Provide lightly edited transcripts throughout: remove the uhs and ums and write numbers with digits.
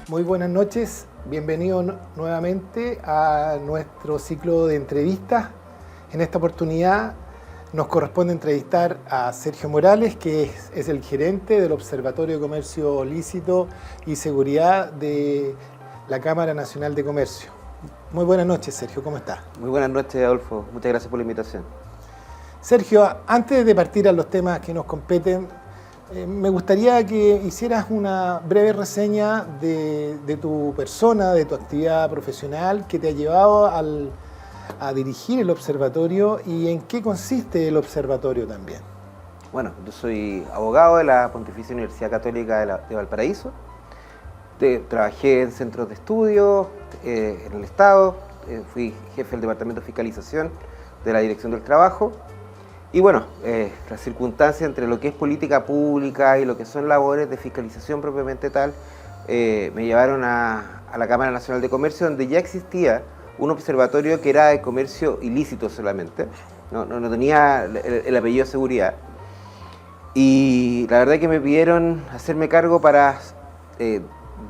Muy buenas noches, bienvenido nuevamente a nuestro ciclo de entrevistas. En esta oportunidad nos corresponde entrevistar a Sergio Morales, que es el gerente del Observatorio de Comercio Lícito y Seguridad de la Cámara Nacional de Comercio. Muy buenas noches, Sergio, ¿cómo estás? Muy buenas noches, Adolfo. Muchas gracias por la invitación. Sergio, antes de partir a los temas que nos competen, me gustaría que hicieras una breve reseña de tu persona, de tu actividad profesional que te ha llevado a dirigir el observatorio y en qué consiste el observatorio también. Bueno, yo soy abogado de la Pontificia Universidad Católica de Valparaíso. Trabajé en centros de estudio, en el Estado, fui jefe del Departamento de Fiscalización de la Dirección del Trabajo. Y bueno, las circunstancias entre lo que es política pública y lo que son labores de fiscalización propiamente tal, me llevaron a la Cámara Nacional de Comercio, donde ya existía un observatorio que era de comercio ilícito solamente, no tenía el apellido de seguridad. Y la verdad es que me pidieron hacerme cargo para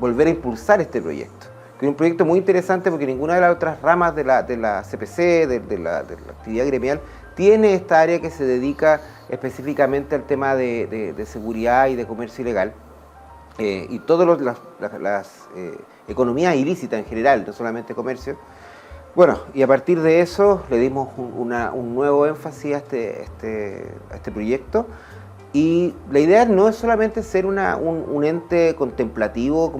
volver a impulsar este proyecto, que es un proyecto muy interesante porque ninguna de las otras ramas de la CPC, de la actividad gremial, tiene esta área que se dedica específicamente al tema de seguridad y de comercio ilegal y todas las economías ilícitas en general, no solamente comercio. Bueno, y a partir de eso le dimos un nuevo énfasis a este proyecto, y la idea no es solamente ser un ente contemplativo,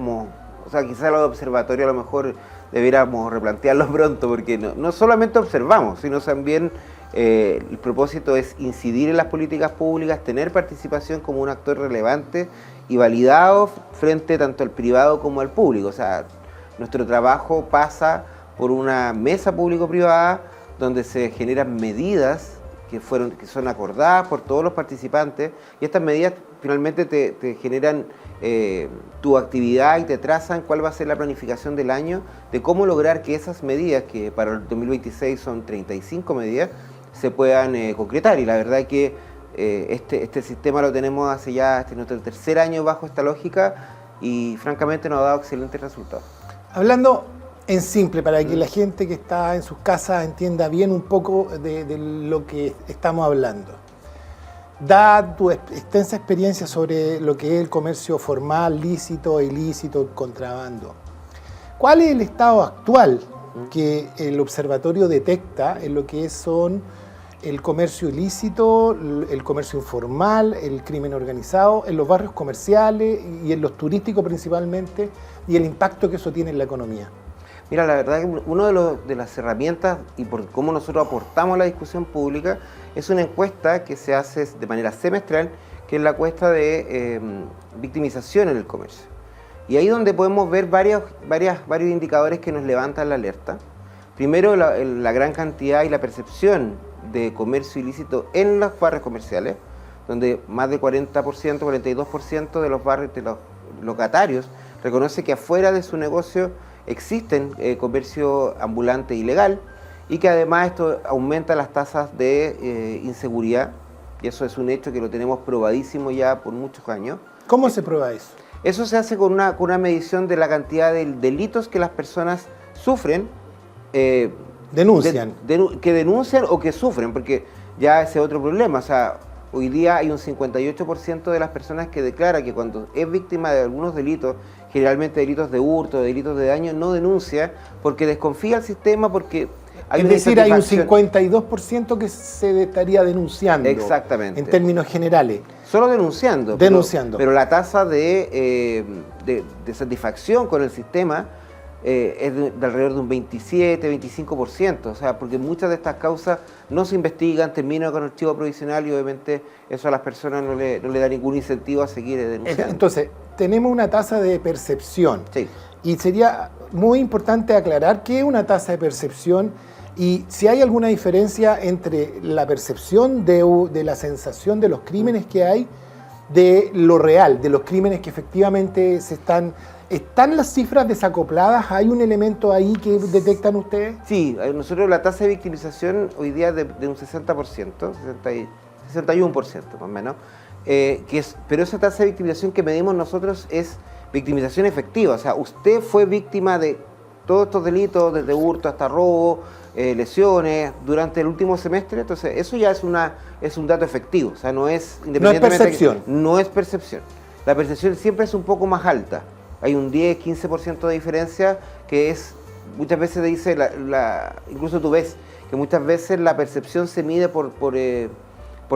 o sea, quizás los observatorios a lo mejor debiéramos replantearlo pronto, porque no solamente observamos, sino también el propósito es incidir en las políticas públicas, tener participación como un actor relevante y validado frente tanto al privado como al público. O sea, nuestro trabajo pasa por una mesa público-privada donde se generan medidas que son acordadas por todos los participantes, y estas medidas finalmente te generan tu actividad y te trazan cuál va a ser la planificación del año, de cómo lograr que esas medidas, que para el 2026 son 35 medidas, se puedan concretar. Y la verdad es que este sistema lo tenemos hace ya nuestro tercer año bajo esta lógica, y francamente nos ha dado excelentes resultados. Hablando en simple, para que la gente que está en sus casas entienda bien un poco de lo que estamos hablando. Da tu extensa experiencia sobre lo que es el comercio formal, lícito, ilícito, contrabando. ¿Cuál es el estado actual que el observatorio detecta en lo que son el comercio ilícito, el comercio informal, el crimen organizado, en los barrios comerciales y en los turísticos principalmente, y el impacto que eso tiene en la economía? Mira, la verdad es que una de las herramientas y por cómo nosotros aportamos a la discusión pública es una encuesta que se hace de manera semestral, que es la encuesta de victimización en el comercio. Y ahí donde podemos ver varios indicadores que nos levantan la alerta. Primero, la gran cantidad y la percepción de comercio ilícito en los barrios comerciales, donde más del 40%, 42% de los barrios, de los locatarios, reconoce que afuera de su negocio existen comercio ambulante ilegal, y que además esto aumenta las tasas de inseguridad, y eso es un hecho que lo tenemos probadísimo ya por muchos años. ¿Cómo se prueba eso? Eso se hace con una medición de la cantidad de delitos que las personas sufren, denuncian. Que denuncian o que sufren, porque ya ese es otro problema. O sea, hoy día hay un 58% de las personas que declara que cuando es víctima de algunos delitos, generalmente delitos de hurto, delitos de daño, no denuncia porque desconfía del sistema, porque es decir, hay un 52% que se estaría denunciando. Exactamente. En términos generales. Solo denunciando. Denunciando. Pero la tasa de satisfacción con el sistema es de alrededor de un 27-25%. O sea, porque muchas de estas causas no se investigan, terminan con archivo provisional, y obviamente eso a las personas no le da ningún incentivo a seguir denunciando. Entonces, tenemos una tasa de percepción. Sí. Y sería muy importante aclarar qué es una tasa de percepción y si hay alguna diferencia entre la percepción de la sensación de los crímenes que hay, de lo real, de los crímenes que efectivamente se están... ¿Están las cifras desacopladas? ¿Hay un elemento ahí que detectan ustedes? Sí, nosotros la tasa de victimización hoy día es de un 60%, 61% más o menos. Pero esa tasa de victimización que medimos nosotros es victimización efectiva. O sea, usted fue víctima de todos estos delitos, desde hurto hasta robo, lesiones, durante el último semestre. Entonces, eso ya es un dato efectivo. O sea, no es independientemente. No es percepción. No es percepción. La percepción siempre es un poco más alta. Hay un 10-15% de diferencia que es, muchas veces dice, incluso tú ves que muchas veces la percepción se mide por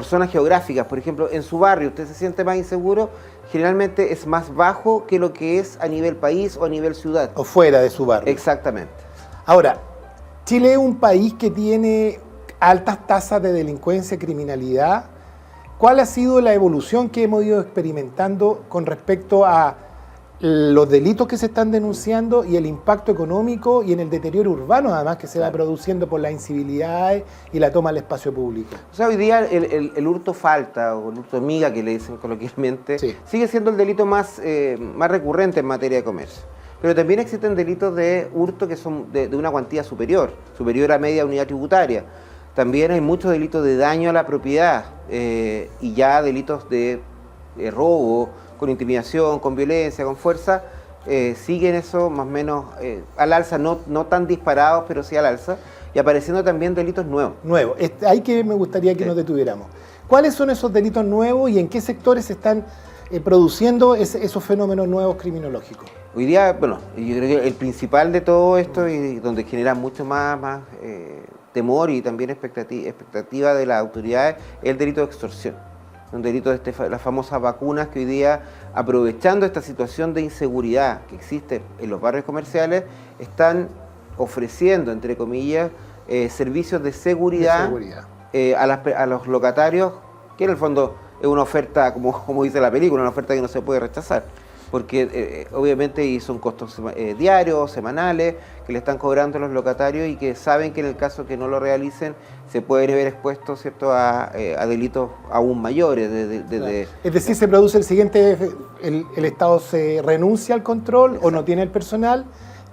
zonas geográficas. Por ejemplo, en su barrio usted se siente más inseguro, generalmente es más bajo que lo que es a nivel país o a nivel ciudad. O fuera de su barrio. Exactamente. Ahora, Chile es un país que tiene altas tasas de delincuencia y criminalidad. ¿Cuál ha sido la evolución que hemos ido experimentando con respecto a los delitos que se están denunciando y el impacto económico y en el deterioro urbano, además, que se va produciendo por las incivilidades y la toma del espacio público? O sea, hoy día el hurto falta, o el hurto miga, que le dicen coloquialmente, Sí. sigue siendo el delito más recurrente en materia de comercio. Pero también existen delitos de hurto que son de una cuantía superior a media unidad tributaria. También hay muchos delitos de daño a la propiedad y ya delitos de robo, con intimidación, con violencia, con fuerza, siguen eso más o menos al alza, no tan disparados, pero sí al alza, y apareciendo también delitos nuevos. Nuevos. Ahí que me gustaría que nos detuviéramos. ¿Cuáles son esos delitos nuevos y en qué sectores se están produciendo esos fenómenos nuevos criminológicos? Hoy día, bueno, yo creo que el principal de todo esto y donde genera mucho más temor y también expectativa de las autoridades es el delito de extorsión. Un delito de las famosas vacunas que hoy día, aprovechando esta situación de inseguridad que existe en los barrios comerciales, están ofreciendo, entre comillas, servicios de seguridad, a los locatarios, que en el fondo es una oferta, como dice la película, una oferta que no se puede rechazar. Porque obviamente son costos diarios, semanales, que le están cobrando a los locatarios y que saben que en el caso que no lo realicen se pueden ver expuestos, ¿cierto?, a delitos aún mayores. Es decir, se produce el siguiente, el Estado se renuncia al control. Exacto. O no tiene el personal,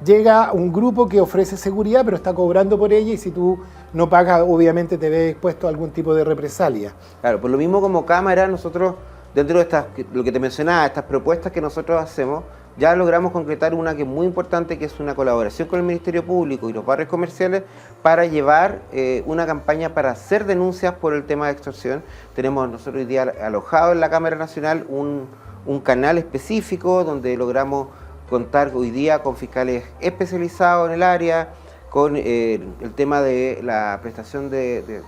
llega un grupo que ofrece seguridad pero está cobrando por ella y si tú no pagas obviamente te ves expuesto a algún tipo de represalia. Claro, por lo mismo como Cámara nosotros, dentro de lo que te mencionaba, estas propuestas que nosotros hacemos, ya logramos concretar una que es muy importante, que es una colaboración con el Ministerio Público y los barrios comerciales para llevar una campaña para hacer denuncias por el tema de extorsión. Tenemos nosotros hoy día alojado en la Cámara Nacional un canal específico donde logramos contar hoy día con fiscales especializados en el área, con el tema de la prestación de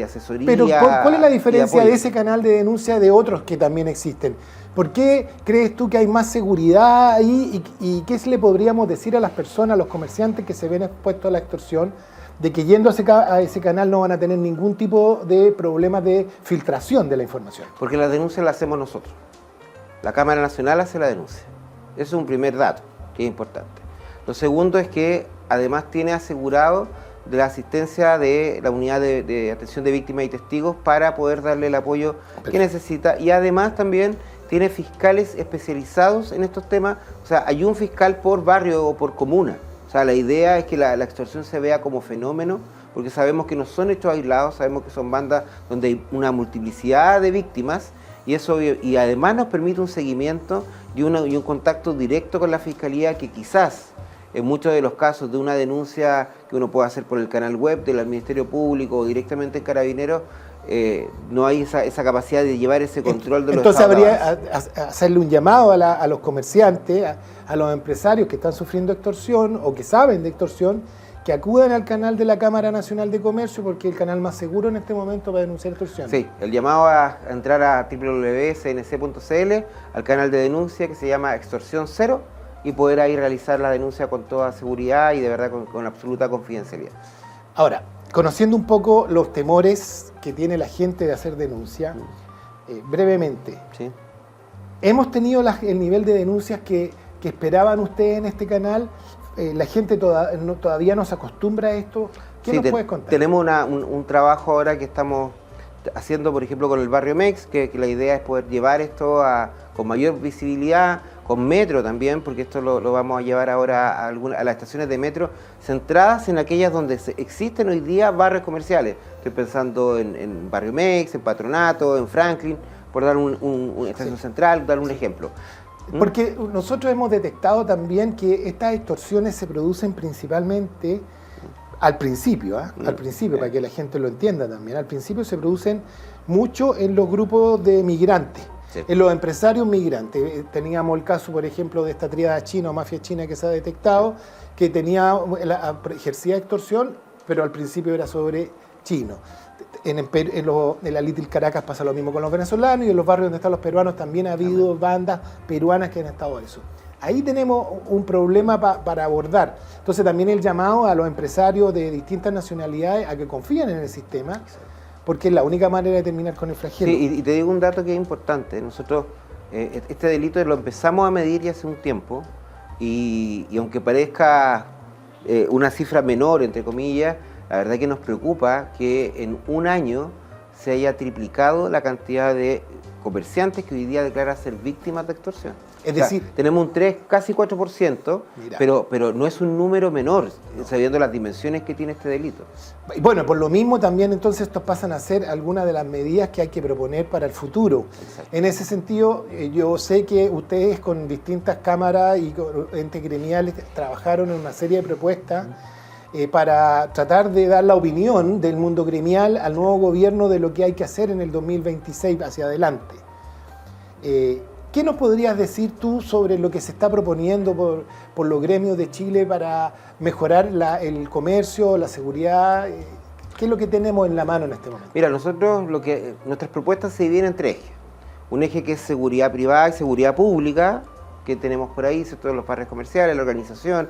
asesoría. Pero ¿cuál es la diferencia de ese canal de denuncia de otros que también existen? ¿Por qué crees tú que hay más seguridad ahí y qué le podríamos decir a las personas, a los comerciantes que se ven expuestos a la extorsión, de que yendo a ese canal no van a tener ningún tipo de problemas de filtración de la información? Porque las denuncias las hacemos nosotros. La Cámara Nacional hace la denuncia. Eso es un primer dato que es importante. Lo segundo es que además tiene asegurado de la asistencia de la unidad de atención de víctimas y testigos para poder darle el apoyo que necesita, y además también tiene fiscales especializados en estos temas. O sea, hay un fiscal por barrio o por comuna. O sea, la idea es que la extorsión se vea como fenómeno, porque sabemos que no son hechos aislados, sabemos que son bandas donde hay una multiplicidad de víctimas, y eso y además nos permite un seguimiento y un contacto directo con la Fiscalía, que quizás en muchos de los casos de una denuncia que uno puede hacer por el canal web del Ministerio Público o directamente en Carabineros, no hay esa capacidad de llevar ese control de los Entonces estados. habría hacerle un llamado a los comerciantes, a los empresarios que están sufriendo extorsión o que saben de extorsión, que acudan al canal de la Cámara Nacional de Comercio, porque es el canal más seguro en este momento para denunciar extorsión. Sí, el llamado a entrar a www.cnc.cl, al canal de denuncia que se llama Extorsión Cero, y poder ahí realizar la denuncia con toda seguridad y de verdad con absoluta confidencialidad. Ahora, conociendo un poco los temores que tiene la gente de hacer denuncia, brevemente, ¿sí? ¿Hemos tenido el nivel de denuncias que esperaban ustedes en este canal? ¿La gente todavía no se acostumbra a esto? ¿Qué nos puedes contar? Tenemos un trabajo ahora que estamos haciendo, por ejemplo, con el barrio MEX, que la idea es poder llevar esto con mayor visibilidad, con metro también, porque esto lo vamos a llevar ahora a las estaciones de metro, centradas en aquellas donde existen hoy día barrios comerciales. Estoy pensando en barrio MEX, en Patronato, en Franklin, por dar una estación central, dar un ejemplo. Porque nosotros hemos detectado también que estas extorsiones se producen principalmente al principio, al principio, para que la gente lo entienda también. Al principio se producen mucho en los grupos de migrantes, en los empresarios migrantes. Teníamos el caso, por ejemplo, de esta tríada china o mafia china que se ha detectado, que ejercía extorsión, pero al principio era sobre chinos. En la Little Caracas pasa lo mismo con los venezolanos, y en los barrios donde están los peruanos también ha habido bandas peruanas que han estado eso. Ahí tenemos un problema para abordar. Entonces también el llamado a los empresarios de distintas nacionalidades a que confíen en el sistema, porque es la única manera de terminar con el flagelo. Sí, y te digo un dato que es importante. Nosotros este delito lo empezamos a medir ya hace un tiempo, y aunque parezca una cifra menor, entre comillas, la verdad que nos preocupa que en un año se haya triplicado la cantidad de comerciantes que hoy día declaran ser víctimas de extorsión. Es decir, tenemos un 3, casi 4%, pero no es un número menor, sabiendo las dimensiones que tiene este delito. Bueno, por lo mismo también entonces estos pasan a ser algunas de las medidas que hay que proponer para el futuro. Exacto. En ese sentido, yo sé que ustedes con distintas cámaras y con entes gremiales trabajaron en una serie de propuestas para tratar de dar la opinión del mundo gremial al nuevo gobierno de lo que hay que hacer en el 2026 hacia adelante. ¿Qué nos podrías decir tú sobre lo que se está proponiendo por los gremios de Chile para mejorar el comercio, la seguridad? ¿Qué es lo que tenemos en la mano en este momento? Mira, nosotros nuestras propuestas se dividen en 3 ejes. Un eje que es seguridad privada y seguridad pública, que tenemos por ahí, todos los barrios comerciales, la organización,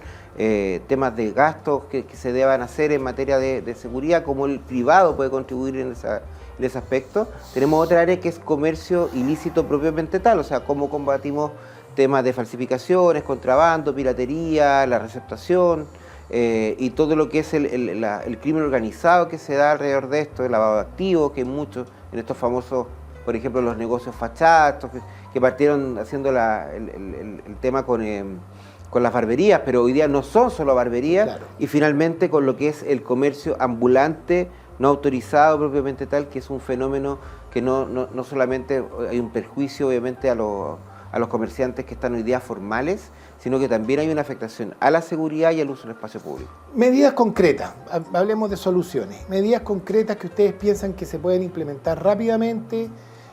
temas de gastos que se deban hacer en materia de seguridad, cómo el privado puede contribuir en ese aspecto. Tenemos otra área que es comercio ilícito propiamente tal, o sea, cómo combatimos temas de falsificaciones, contrabando, piratería, la receptación y todo lo que es el crimen organizado que se da alrededor de esto, el lavado de activos, que hay muchos en estos famosos, por ejemplo, los negocios fachados, que partieron haciendo el tema con las barberías, pero hoy día no son solo barberías, claro. Y finalmente con lo que es el comercio ambulante, no autorizado propiamente tal, que es un fenómeno que no solamente hay un perjuicio obviamente a los comerciantes que están hoy día formales, sino que también hay una afectación a la seguridad y al uso del espacio público. Medidas concretas, hablemos de soluciones, medidas concretas que ustedes piensan que se pueden implementar rápidamente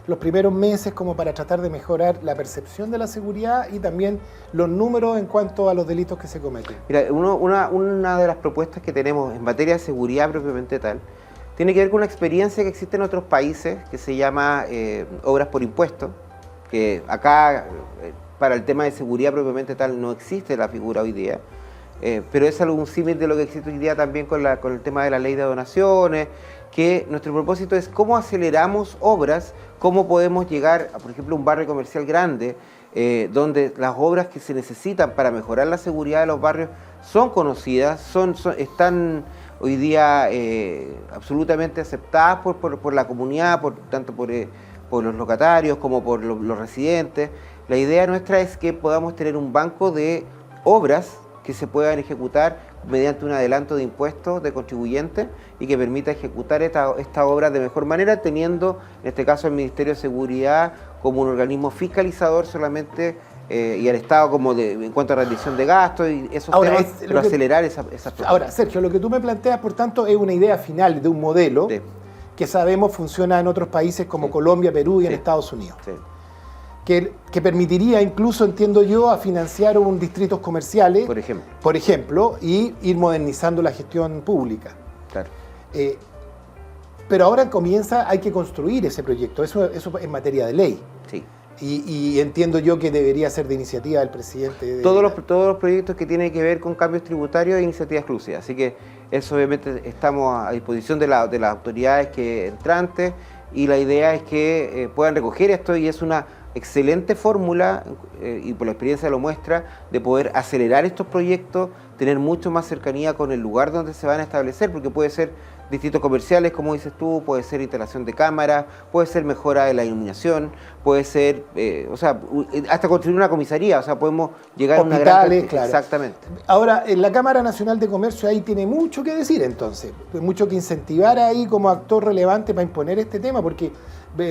los primeros meses como para tratar de mejorar la percepción de la seguridad y también los números en cuanto a los delitos que se cometen. Mira, una de las propuestas que tenemos en materia de seguridad propiamente tal tiene que ver con una experiencia que existe en otros países que se llama obras por impuesto, que acá para el tema de seguridad propiamente tal no existe la figura hoy día, pero es algo símil de lo que existe hoy día también con el tema de la ley de donaciones, que nuestro propósito es cómo aceleramos obras, cómo podemos llegar a, por ejemplo, un barrio comercial grande, donde las obras que se necesitan para mejorar la seguridad de los barrios son conocidas, están hoy día absolutamente aceptadas por la comunidad, tanto por los locatarios como por los residentes. La idea nuestra es que podamos tener un banco de obras que se puedan ejecutar mediante un adelanto de impuestos de contribuyentes y que permita ejecutar esta obra de mejor manera, teniendo en este caso el Ministerio de Seguridad como un organismo fiscalizador solamente y al Estado como en cuanto a rendición de gastos y esos temas, pero acelerar esas propuestas. Ahora, Sergio, lo que tú me planteas, por tanto, es una idea final de un modelo que sabemos funciona en otros países como Colombia, Perú y en Estados Unidos. Sí. Que permitiría incluso, entiendo yo, a financiar distritos comerciales, por ejemplo, y ir modernizando la gestión pública. Claro. Pero ahora hay que construir ese proyecto, eso en materia de ley. Sí. Y entiendo yo que debería ser de iniciativa del presidente. Todos los proyectos que tienen que ver con cambios tributarios es iniciativa exclusiva, así que eso obviamente estamos a disposición de las autoridades entrantes y la idea es que puedan recoger esto y es una excelente fórmula, y por la experiencia lo muestra, de poder acelerar estos proyectos, tener mucho más cercanía con el lugar donde se van a establecer, porque puede ser distritos comerciales, como dices tú, puede ser instalación de cámaras, puede ser mejora de la iluminación, puede ser, hasta construir una comisaría, o sea, podemos llegar a una gran... Claro. Exactamente. Ahora, la Cámara Nacional de Comercio ahí tiene mucho que decir entonces, mucho que incentivar ahí como actor relevante para imponer este tema, porque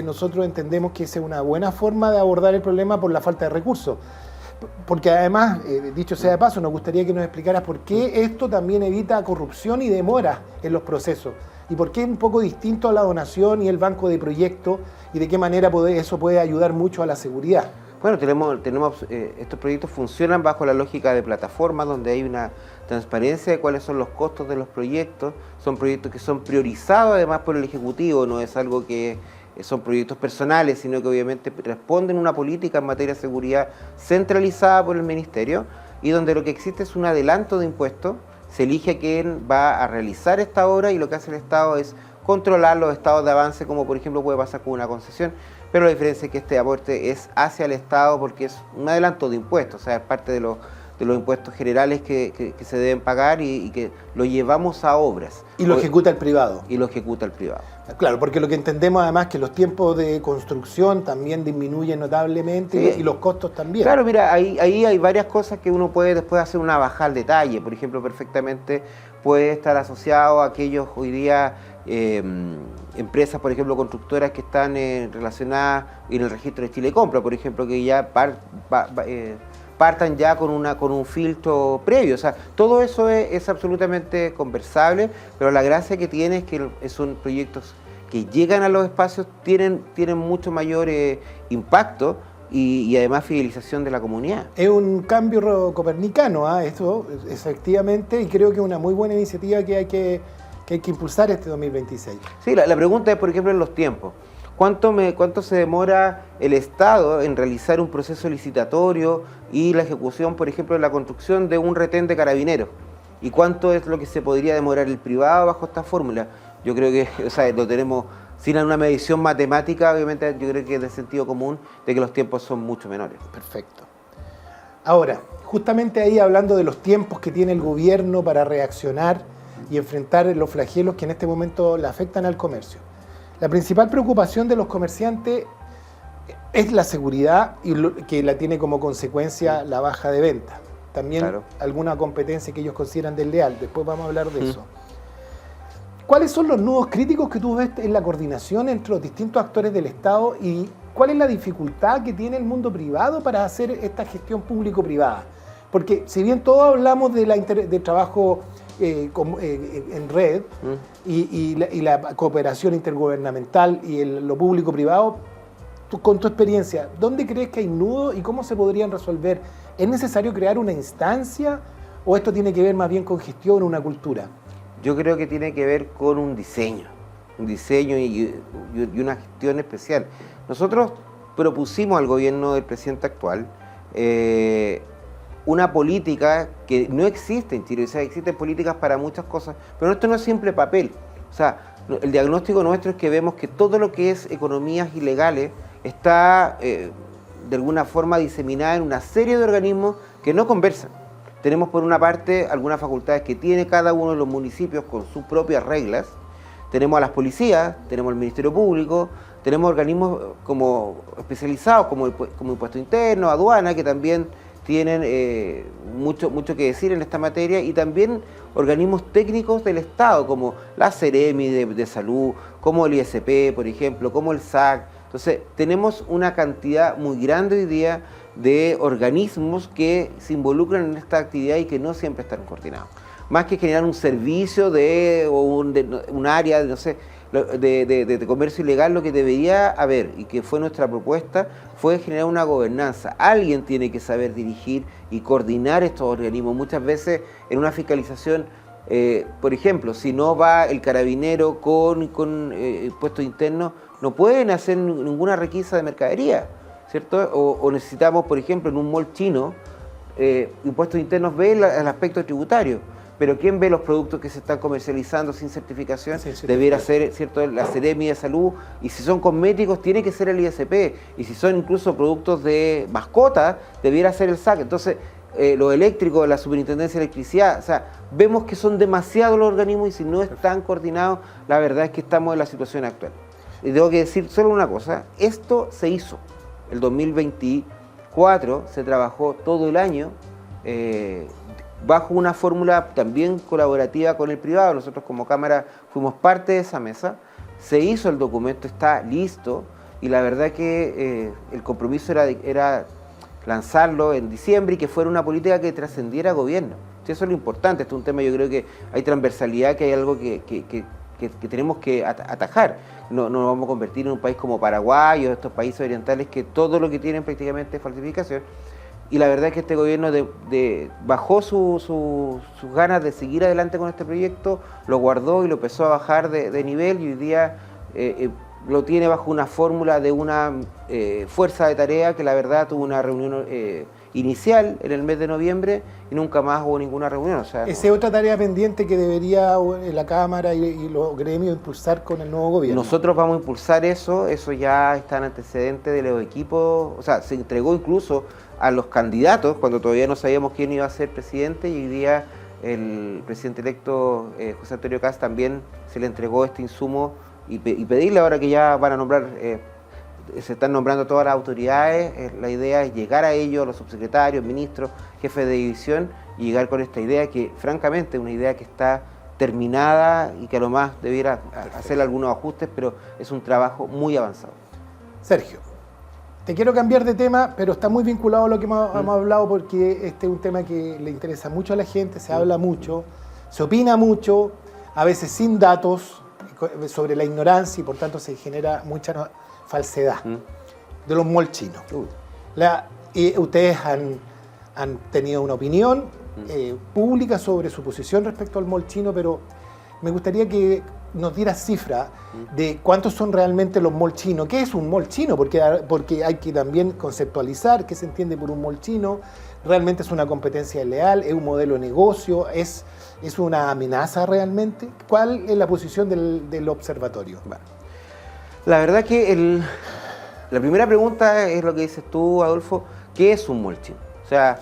nosotros entendemos que esa es una buena forma de abordar el problema por la falta de recursos. Porque además, dicho sea de paso, nos gustaría que nos explicaras por qué esto también evita corrupción y demora en los procesos. Y por qué es un poco distinto a la donación y el banco de proyectos y de qué manera eso puede ayudar mucho a la seguridad. Bueno, estos proyectos funcionan bajo la lógica de plataforma, donde hay una transparencia de cuáles son los costos de los proyectos. Son proyectos que son priorizados además por el Ejecutivo, no es algo que son proyectos personales, sino que obviamente responden a una política en materia de seguridad centralizada por el Ministerio y donde lo que existe es un adelanto de impuestos, se elige a quién va a realizar esta obra y lo que hace el Estado es controlar los estados de avance, como por ejemplo puede pasar con una concesión, pero la diferencia es que este aporte es hacia el Estado porque es un adelanto de impuestos, o sea, es parte de los impuestos generales que se deben pagar y que lo llevamos a obras. Y lo ejecuta el privado. Y lo ejecuta el privado. Claro, porque lo que entendemos además es que los tiempos de construcción también disminuyen notablemente, sí, y los costos también. Claro, mira, ahí hay varias cosas que uno puede después hacer una bajada al detalle. Por ejemplo, perfectamente puede estar asociado a aquellos hoy día empresas, por ejemplo, constructoras que están relacionadas en el registro de Chile Compra, por ejemplo, que ya partan ya con un filtro previo. O sea, todo eso es absolutamente conversable, pero la gracia que tiene es que son proyectos que llegan a los espacios, tienen mucho mayor impacto y además fidelización de la comunidad. Es un cambio copernicano, esto, efectivamente, y creo que es una muy buena iniciativa que hay que impulsar este 2026. Sí, la pregunta es, por ejemplo, en los tiempos. ¿Cuánto se demora el Estado en realizar un proceso licitatorio y la ejecución, por ejemplo, de la construcción de un retén de carabineros? ¿Y cuánto es lo que se podría demorar el privado bajo esta fórmula? Yo creo que, o sea, lo tenemos sin una medición matemática, obviamente yo creo que es de sentido común de que los tiempos son mucho menores. Perfecto. Ahora, justamente ahí hablando de los tiempos que tiene el gobierno para reaccionar y enfrentar los flagelos que en este momento le afectan al comercio. La principal preocupación de los comerciantes es la seguridad y que la tiene como consecuencia la baja de venta. También claro, alguna competencia que ellos consideran desleal. Después vamos a hablar de eso. ¿Cuáles son los nudos críticos que tú ves en la coordinación entre los distintos actores del Estado y cuál es la dificultad que tiene el mundo privado para hacer esta gestión público-privada? Porque si bien todos hablamos de trabajo en red y la cooperación intergubernamental y lo público-privado, con tu experiencia, ¿dónde crees que hay nudos y cómo se podrían resolver? ¿Es necesario crear una instancia o esto tiene que ver más bien con gestión o una cultura? Yo creo que tiene que ver con un diseño y una gestión especial. Nosotros propusimos al gobierno del presidente actual una política que no existe en Chile. O sea, existen políticas para muchas cosas, pero esto no es simple papel. O sea, el diagnóstico nuestro es que vemos que todo lo que es economías ilegales está de alguna forma diseminada en una serie de organismos que no conversan. Tenemos por una parte algunas facultades que tiene cada uno de los municipios con sus propias reglas. Tenemos a las policías, tenemos el Ministerio Público, tenemos organismos como especializados como Impuesto Interno, Aduana, que también tienen mucho que decir en esta materia, y también organismos técnicos del Estado, como la Seremi de Salud, como el ISP, por ejemplo, como el SAC. Entonces, tenemos una cantidad muy grande hoy día de organismos que se involucran en esta actividad y que no siempre están coordinados. Más que generar un servicio o un área, no sé, de comercio ilegal, lo que debería haber, y que fue nuestra propuesta, fue generar una gobernanza. Alguien tiene que saber dirigir y coordinar estos organismos. Muchas veces en una fiscalización, por ejemplo, si no va el carabinero con impuestos internos, no pueden hacer ninguna requisa de mercadería, ¿cierto? O necesitamos, por ejemplo, en un mall chino, impuestos internos ve el aspecto tributario. Pero ¿quién ve los productos que se están comercializando sin certificación? Sí, debiera ser, ¿cierto?, la Seremi de Salud, y si son cosméticos tiene que ser el ISP, y si son incluso productos de mascotas, debiera ser el SAC. Entonces, lo eléctrico, la Superintendencia de Electricidad, o sea, vemos que son demasiados los organismos y si no están coordinados, la verdad es que estamos en la situación actual. Y tengo que decir solo una cosa, esto se hizo, el 2024 se trabajó todo el año, bajo una fórmula también colaborativa con el privado. Nosotros como Cámara fuimos parte de esa mesa, se hizo el documento, está listo, y la verdad que el compromiso era lanzarlo en diciembre y que fuera una política que trascendiera gobierno. Sí, eso es lo importante, este es un tema, yo creo que hay transversalidad, que hay algo que tenemos que atajar. No nos vamos a convertir en un país como Paraguay o estos países orientales que todo lo que tienen prácticamente es falsificación. Y la verdad es que este gobierno bajó sus ganas de seguir adelante con este proyecto, lo guardó y lo empezó a bajar de nivel, y hoy día lo tiene bajo una fórmula de una fuerza de tarea que la verdad tuvo una reunión inicial en el mes de noviembre y nunca más hubo ninguna reunión. O sea, esa es otra tarea pendiente que debería la Cámara y los gremios impulsar con el nuevo gobierno. Nosotros vamos a impulsar eso ya está en antecedentes de los equipos, o sea, se entregó incluso a los candidatos cuando todavía no sabíamos quién iba a ser presidente, y hoy día el presidente electo José Antonio Kast también se le entregó este insumo, y pedirle ahora que ya van a nombrar, se están nombrando todas las autoridades, la idea es llegar a ellos, los subsecretarios, ministros, jefes de división, y llegar con esta idea que francamente es una idea que está terminada y que a lo más debiera hacer algunos ajustes, pero es un trabajo muy avanzado. Sergio, te quiero cambiar de tema, pero está muy vinculado a lo que hemos hablado, porque este es un tema que le interesa mucho a la gente, se habla mucho, se opina mucho, a veces sin datos, sobre la ignorancia, y por tanto se genera mucha falsedad de los malls chinos. Y ustedes han tenido una opinión pública sobre su posición respecto al mall chino, pero me gustaría que nos diera cifra de cuántos son realmente los malls chinos. ¿Qué es un mall chino? Porque hay que también conceptualizar qué se entiende por un mall chino. ¿Realmente es una competencia desleal? ¿Es un modelo de negocio? ¿Es una amenaza realmente? ¿Cuál es la posición del observatorio? Bueno, la verdad que la primera pregunta es lo que dices tú, Adolfo, ¿qué es un mall chino? O sea,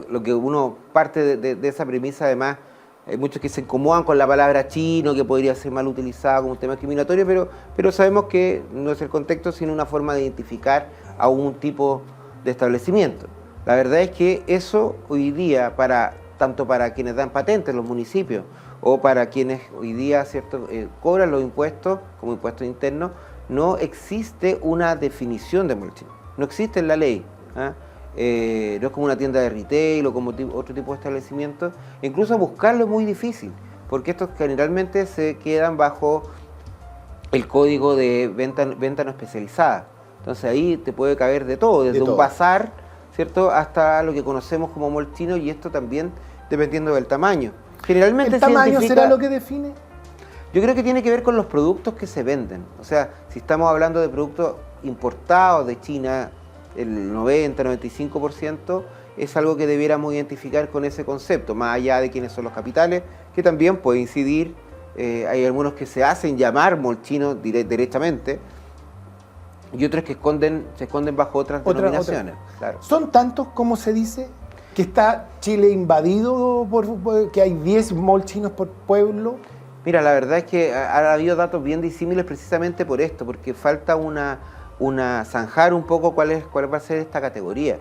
lo que uno parte de esa premisa, además, hay muchos que se incomodan con la palabra chino, que podría ser mal utilizada como un tema discriminatorio, pero sabemos que no es el contexto, sino una forma de identificar a un tipo de establecimiento. La verdad es que eso hoy día, tanto para quienes dan patentes en los municipios o para quienes hoy día cobran los impuestos como impuestos internos, no existe una definición de mall chino. No existe en la ley. No es como una tienda de retail o como otro tipo de establecimiento. Incluso buscarlo es muy difícil, porque estos generalmente se quedan bajo el código de venta no especializada. Entonces ahí te puede caber de todo, desde un bazar, ¿cierto?, hasta lo que conocemos como mall chino, y esto también dependiendo del tamaño. Generalmente ¿El tamaño será lo que define? Yo creo que tiene que ver con los productos que se venden. O sea, si estamos hablando de productos importados de China, el 90-95% es algo que debiéramos identificar con ese concepto, más allá de quiénes son los capitales, que también puede incidir. Hay algunos que se hacen llamar mall chino directamente, y otros que se esconden bajo otras denominaciones. Claro. ¿Son tantos como se dice? ¿Que está Chile invadido que hay 10 malls chinos por pueblo? Mira, la verdad es que ha habido datos bien disímiles precisamente por esto, porque falta zanjar un poco cuál va a ser esta categoría.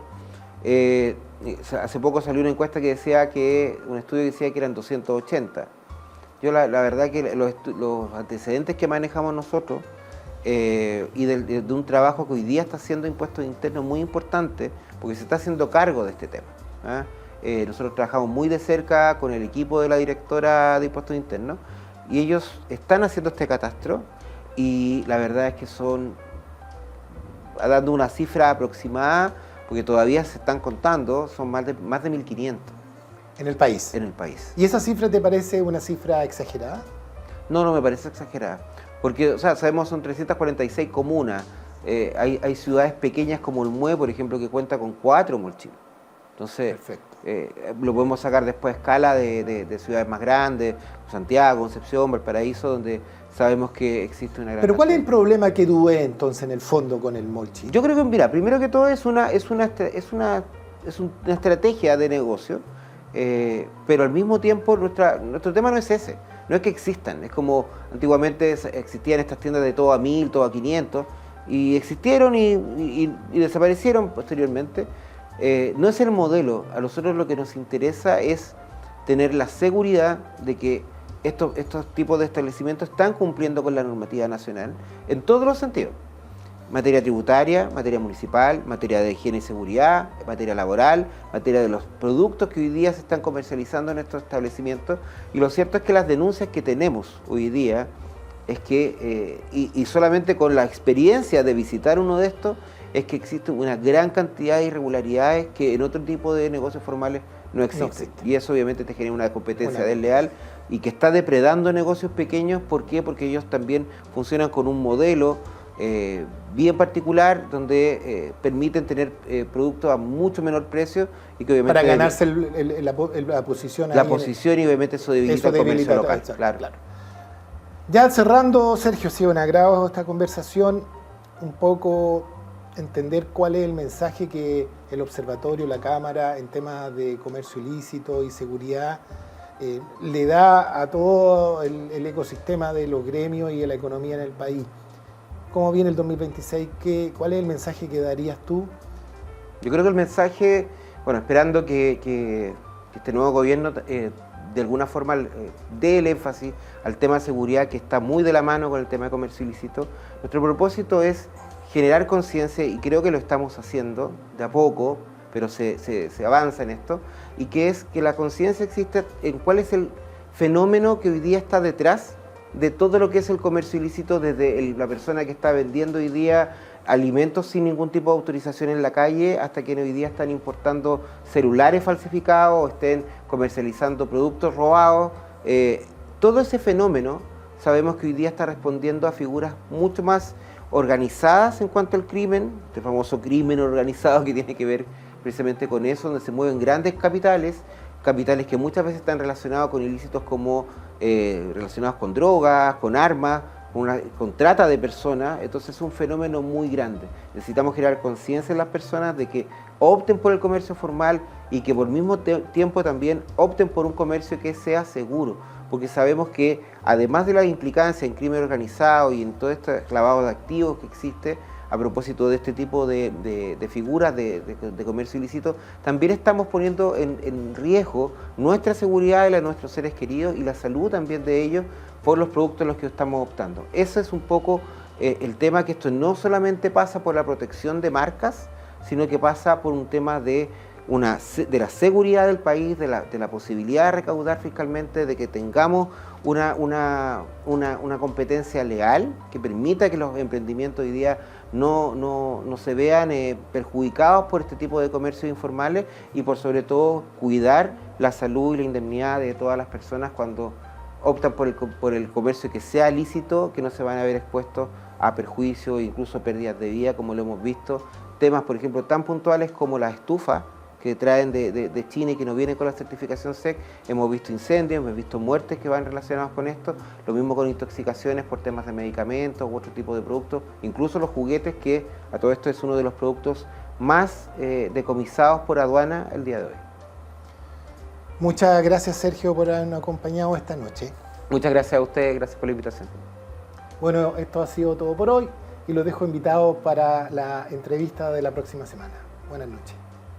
Hace poco salió una encuesta que decía un estudio que decía que eran 280. Yo la verdad que los antecedentes que manejamos nosotros y de un trabajo que hoy día está haciendo impuestos internos muy importante, porque se está haciendo cargo de este tema. Nosotros trabajamos muy de cerca con el equipo de la directora de impuestos internos, y ellos están haciendo este catastro, y la verdad es que dando una cifra aproximada, porque todavía se están contando, son más de 1.500. ¿En el país? En el país. ¿Y esa cifra te parece una cifra exagerada? No me parece exagerada, porque sabemos son 346 comunas, hay ciudades pequeñas como el Mue, por ejemplo, que cuenta con 4 mall chinos. Entonces, lo podemos sacar después a escala de ciudades más grandes, Santiago, Concepción, Valparaíso, donde sabemos que existe una gran... ¿Pero cuál es el problema que tuve entonces en el fondo con el mall chino? Yo creo que, mira, primero que todo es una estrategia de negocio, pero al mismo tiempo nuestro tema no es ese, no es que existan, es como antiguamente existían estas tiendas de todo a 1000, todo a 500, y existieron y desaparecieron posteriormente. No es el modelo. A nosotros lo que nos interesa es tener la seguridad de que estos tipos de establecimientos están cumpliendo con la normativa nacional en todos los sentidos. Materia tributaria, materia municipal, materia de higiene y seguridad, materia laboral, materia de los productos que hoy día se están comercializando en estos establecimientos. Y lo cierto es que las denuncias que tenemos hoy día es que, y solamente con la experiencia de visitar uno de estos, es que existe una gran cantidad de irregularidades que en otro tipo de negocios formales no existen. Y eso obviamente te genera una competencia desleal y que está depredando negocios pequeños. ¿Por qué? Porque ellos también funcionan con un modelo bien particular, donde permiten tener productos a mucho menor precio y que obviamente... Para ganarse la posición. La posición y obviamente eso debilita el comercio local. Claro. Ya cerrando, Sergio, ha sido un agrado esta conversación, un poco entender cuál es el mensaje que el observatorio, la Cámara, en temas de comercio ilícito y seguridad, le da a todo el ecosistema de los gremios y de la economía en el país. ¿Cómo viene el 2026? ¿Cuál es el mensaje que darías tú? Yo creo que el mensaje, bueno, esperando que este nuevo gobierno de alguna forma dé el énfasis al tema de seguridad, que está muy de la mano con el tema de comercio ilícito. Nuestro propósito es generar conciencia, y creo que lo estamos haciendo de a poco, pero se avanza en esto, y que es que la conciencia existe en cuál es el fenómeno que hoy día está detrás de todo lo que es el comercio ilícito, desde la persona que está vendiendo hoy día alimentos sin ningún tipo de autorización en la calle, hasta quienes hoy día están importando celulares falsificados o estén comercializando productos robados. Todo ese fenómeno sabemos que hoy día está respondiendo a figuras mucho más organizadas en cuanto al crimen, el famoso crimen organizado que tiene que ver precisamente con eso, donde se mueven grandes capitales que muchas veces están relacionados con ilícitos como relacionados con drogas, con armas, con trata de personas. Entonces es un fenómeno muy grande. Necesitamos generar conciencia en las personas de que opten por el comercio formal y que por mismo tiempo también opten por un comercio que sea seguro, porque sabemos que además de la implicancia en crimen organizado y en todo este clavado de activos que existe, a propósito de este tipo de figuras de comercio ilícito, también estamos poniendo en riesgo nuestra seguridad y la de nuestros seres queridos y la salud también de ellos por los productos en los que estamos optando. Ese es un poco el tema, que esto no solamente pasa por la protección de marcas, sino que pasa por un tema de la seguridad del país, de la posibilidad de recaudar fiscalmente, de que tengamos una competencia legal que permita que los emprendimientos hoy día no se vean perjudicados por este tipo de comercios informales, y por sobre todo cuidar la salud y la indemnidad de todas las personas cuando optan por el comercio que sea lícito, que no se van a ver expuestos a perjuicios e incluso pérdidas de vida, como lo hemos visto. Temas, por ejemplo, tan puntuales como las estufas que traen de China y que no vienen con la certificación SEC. Hemos visto incendios, hemos visto muertes que van relacionadas con esto. Lo mismo con intoxicaciones por temas de medicamentos u otro tipo de productos. Incluso los juguetes, que a todo esto es uno de los productos más decomisados por aduana el día de hoy. Muchas gracias, Sergio, por habernos acompañado esta noche. Muchas gracias a ustedes, gracias por la invitación. Bueno, esto ha sido todo por hoy y los dejo invitados para la entrevista de la próxima semana. Buenas noches.